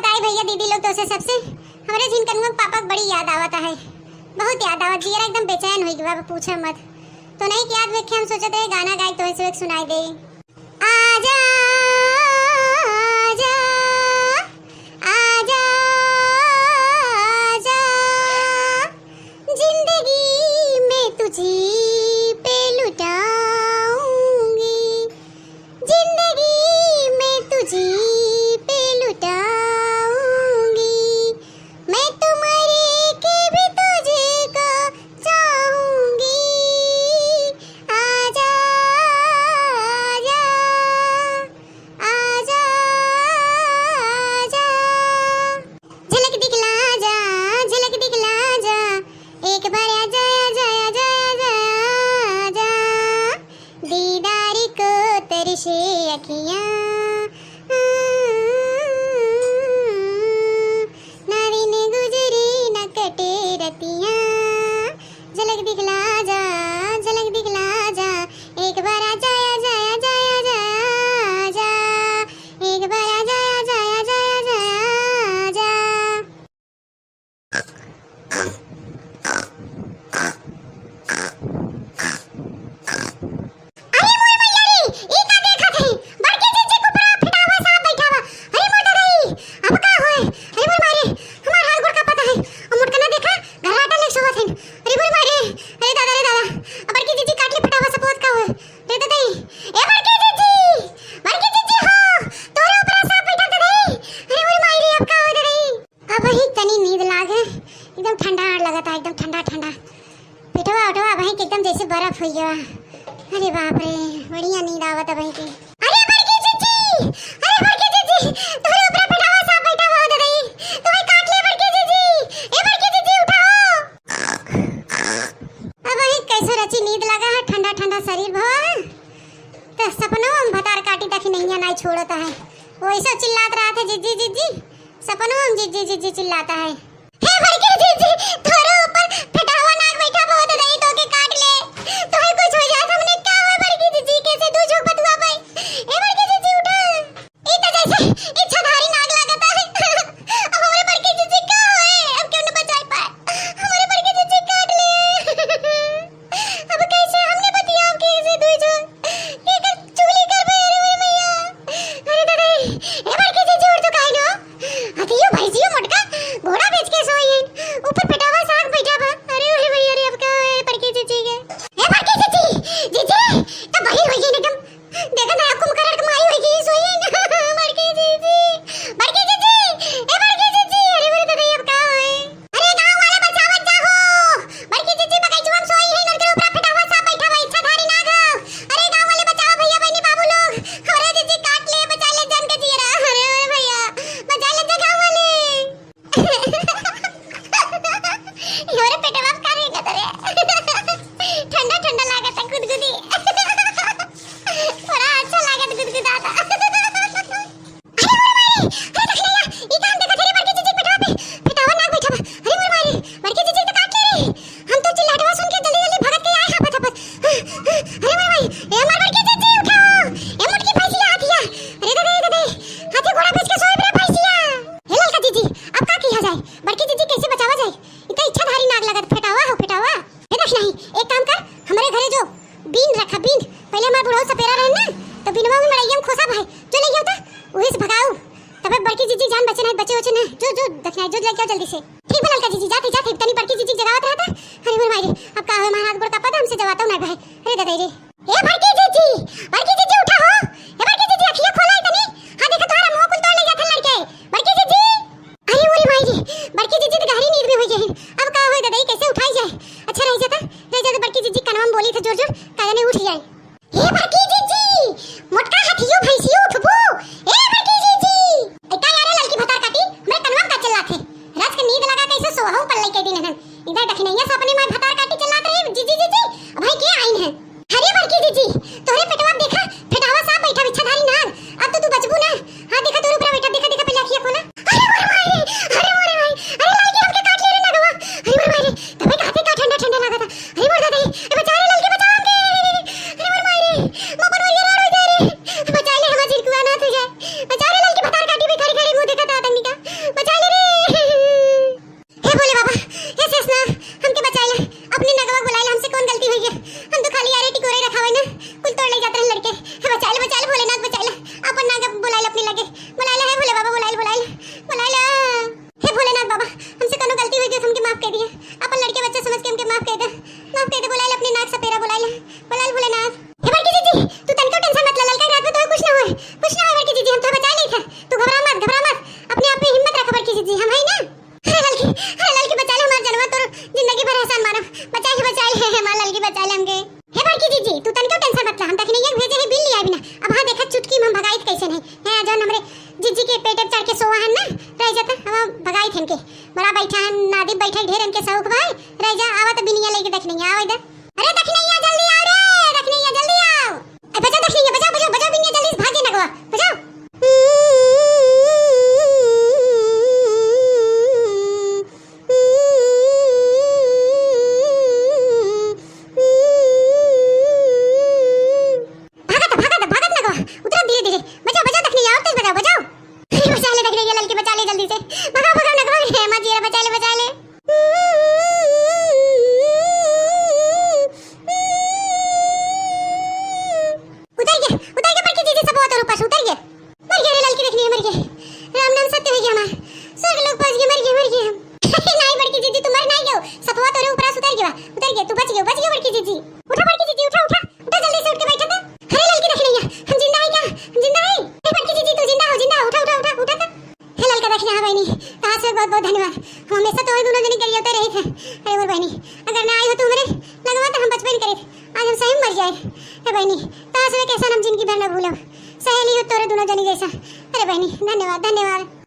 बताए भैया दीदी लोग तो से सबसे हमारे जिनकन में पापा बड़ी याद आवता है, बहुत याद आवत जिया एकदम बेचैन हुई बाबा पूछे मत। तो नहीं कि याद में हम सोचते रहे गाना गाए तो ऐसे सुनाई दे। आजा आजा आजा आजा जिंदगी में तुझी पे लुटाऊंगी, जिंदगी में तुझी पे लुटाऊंगी, मैं तुम्हारे के भी तुझे को चाहूंगी। आजा आजा आजा आजा झलक दिखला जा, झलक दिखला जा, एक बार आजा आजा आजा आजा आजा दीदार को तरसे अखियां, ना दिन गुजरे न कटे रतियां, झलक दिखला जा, झलक दिखला जा, एक बार आजा आजा आजा आजा आजा, एक बार आजा आजा आजा आजा आजा। एकदम ठंडा लगा था, एकदम ठंडा ठंडा पिटवा उठवा भाई के एकदम जैसे बर्फ हुई गया। अरे बाप रे बढ़िया नींद आवत है भाई की। अरे बड़की जीजी, अरे बड़की जीजी तोरे ऊपर पिटावा साहब बैठा हुआ दे रही, तुम्हें काट ले बड़की जीजी, ए बड़की जीजी उठाओ। अब भाई कैसे रची नींद लगा है, ठंडा ठंडा शरीर भवा है तो सपनों हम भतार काटी तक नहीं नहीं छोड़ता है, वैसा चिल्लात रहा था जीजी जीजी, सपनों हम जीजी जीजी चिल्लाता है। हे बड़की जीजी तोरे ऊपर पिटावा नाग बैठा बहुत रही तो के काट ले, तो है कुछ हो जाए हमने क्या हुआ बड़की जीजी कैसे दू झोंक बतवा भाई। ए बड़की जीजी उठा, ई तो जैसे इच्छाधारी नाग लगता है। अब हमारे बड़की जीजी का होए, अब क्यों न बचाई पाए, हमारे बड़की जीजी काट ले। अब कैसे हमने बतिया अब कैसे दू झोंक ये कर चुगली कर भाई। अरे मैया अरे दादा ए बड़की जीजी उठ तो काहे नो हथियो भैंसियो मोटका घोड़ा बेच के सोई है, ऊपर पिटावा साग बैठा बा। अरे भैया अरे अब का है बड़की जीजी के। ए बड़की जीजी जीजी तो बहिर होई गई एकदम, देखा ना कुमकरण के माई होई गई सोई है। बड़की जीजी बड़की जीजी ए बड़की जीजी अरे मेरे दादा अब का होए। अरे गांव वाले बचावत जाहो, बड़की जीजी बगैचवा में सोई है, नर के ऊपर पिटावा साग बैठा बा इच्छाधारी नाग। अरे गांव वाले बचाओ भैया बहनी बाबू लोग, हमारे जीजी काट ले बचा ले जान के जीरा। अरे भैया बचा ले गांव वाले। योरे पेटे बाप कर रही है तेरे ठंडा ठंडा लागत है गुदगुदी बड़ा अच्छा लागत गुदगुदाता। अरे देखले या ई काम देखा तेरे बड़की जीजी पेटवा पे पिटावा नाग बैठा बा। अरे मोर मारी बड़की जीजी तो काट ले रे, हम तो चिल्लाटवा सुन के जल्दी जल्दी भगत के आए हापत हापत। अरे मोर भाई ए मोर बड़की जीजी उठाओ, ए मोटकी भैंसिया हाथिया। अरे दादा हाथी घोड़ा बेच के सोए रे भैंसिया। हे ललका जीजी अब का किया जाए, बड़की जीजी कैसे बचावा जाए, इतना इच्छाधारी नाग लगत फेटावा हो फेटावा। ये देख नहीं एक काम कर, हमारे घरे जो बीन रखा बीन पहले हमार बुढ़ऊ सपेरा रहे ना तो बीनवा में मड़ैया में खोसा भाई जो ले गया था वही से भगाऊ, तब बड़की जीजी जान बचे नहीं बचे होचे ना जो जो देखना जो ले गया जल्दी से। ठीक है ललका जीजी जाते जाते तनी बड़की जीजी जगावत रहता। अरे मोर माई रे अब का है, मार हाथ गोड़ कापा हमसे जवाता ना भाई। अरे दादा रे ए बड़की जीजी उठा हो, ए बड़की जीजी अखियां खोला इतनी, हां देखा तुम्हारा मुंह कुल तोड़ ले जाता लड़के बड़की जीजी। अरे मोरे माई रे बड़की जीजी तो गहरी नींद में हो गई, अब का होए दादा कैसे उठाई जाए। अच्छा रह जाता बड़की जीजी कनवा में बोली था जोर जोर काहे ने उठ जाए। हे बड़की जीजी मोटका हाथियो भैंसियो उठबो, ए बड़की जीजी इतना यारे ललकी भतार काटी मेरे कनवा का चला थे रात के नींद लगा कैसे सोहू पल्ले के दिन है इधर देखनैया सपने में भतार काटी चलात रही जीजी जीजी भाई के आइन है। अरे बड़की जीजी तोरे पेटवा देखा फेटावा साहब बैठा इच्छाधारी नाग, अब तो तू बचबू ना। हां देखा तोरे ऊपर बैठा, देखा देखा पहले अखियां खोला। अरे मोरे भाई अरे मोरे भाई अरे ललकी हमके काट ले रे नागवा। अरे मोरे भाई तबे काटे का ठंडा ठंडा लगा था। अरे मोर दादा ए बचा रे ललकी बचा हमके। अरे मोरे भाई रे मोबन हो ये रो जा रे बचा ले हम जिरकुआ ना थे जाए, बचा रे ललकी भतार काटी भी खड़ी खड़ी मुंह देखा था आदमी का। घबरा मत, अपने आप में हिम्मत रख बड़की जीजी, हम है ना। अरे लड़की बचा ले हमार जनवा, तो जिंदगी भर एहसान मारब, बचा ले हमार लड़की, बचा ले हमके। हे बड़की जीजी तू तनिको टेंशन मत ले, हम तखनी एक भेजे है बिल लिया बिना, अब हां देखत चुटकी में हम भगाइत कैसे नहीं है, जौन हमरे जीजी के पेटे चढ़ के सोवा हन ना, रह जाता हम भगाइत हन के, बड़ा बैठा हन नादिब बैठा ढेर हन के सौख भाई, रह जा आवत बिनिया लेके दखनी आओ इधर। अरे दखनी जल्दी आओ रे, दखनी जल्दी आओ, ए बजा दखनी, बजा बिनिया जल्दी भागे ना गवा, बजाओ। बहुत धन्यवाद, हम हमेशा तो दोनों जने करिए होते रहे थे। अरे मोर बहनी अगर ना आई हो तो हमरे लगवा तो हम बचपन करे, आज हम सही मर जाए। अरे बहनी तास में कैसा हम जिंदगी भर न भूलब, सहेली हो तोरे दोनों जनी जैसा। अरे बहनी धन्यवाद धन्यवाद।